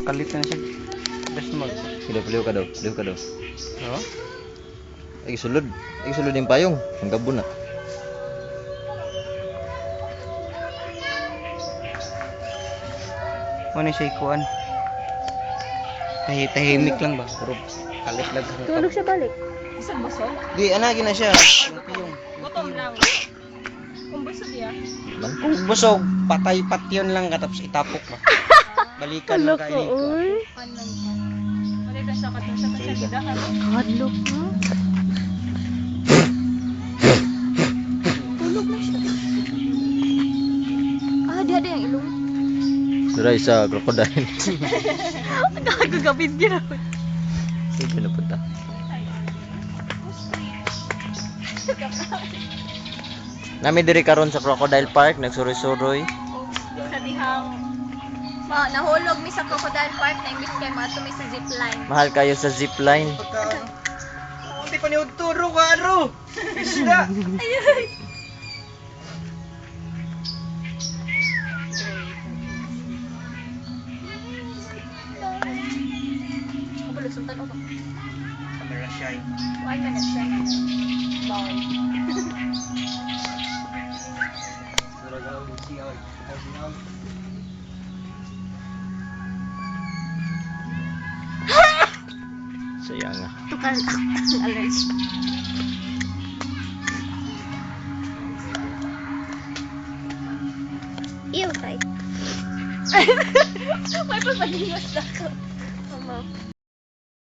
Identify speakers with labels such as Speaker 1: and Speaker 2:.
Speaker 1: Kalit na siya. Best mag.
Speaker 2: Liw ka daw.
Speaker 1: Oh?
Speaker 2: Ay sulod yung payong. Ang gabo na.
Speaker 1: Ano siya ikuan? Tahimik lang ba? Pero kalit lang.
Speaker 3: Tulog siya balik. Isang baso?
Speaker 1: Di, anagi na siya. Yung
Speaker 3: Gutom lang. Kung baso diya.
Speaker 2: Man.
Speaker 1: Kung busog, patay patyon lang ka tapos itapok ba? Balikan lang kayo ko.
Speaker 3: Anong Mali ka siya katong sa kasalidahan.
Speaker 4: Hadlok mo.
Speaker 3: Tulog na siya. Dia yung ilong.
Speaker 2: Diray sa crocodile.
Speaker 4: Nagagapit niya.
Speaker 2: Saan pinapunta? Nami diri karon sa Crocodile Park, nagsuroy-suroy.
Speaker 3: Sa dihang nahulog mi sa Crocodile Park na imbis kay mato mi sa zipline.
Speaker 2: Mahal kayo sa zipline.
Speaker 1: Hindi pa niyo turo ka, Aro! Isda!
Speaker 3: Kabalo sultan o ba?
Speaker 1: Camera shy.
Speaker 3: 1 minute siya. Bawal.
Speaker 2: Saya nga.
Speaker 4: Tukal allergy.
Speaker 3: Ew, tay. May papalingas na ako.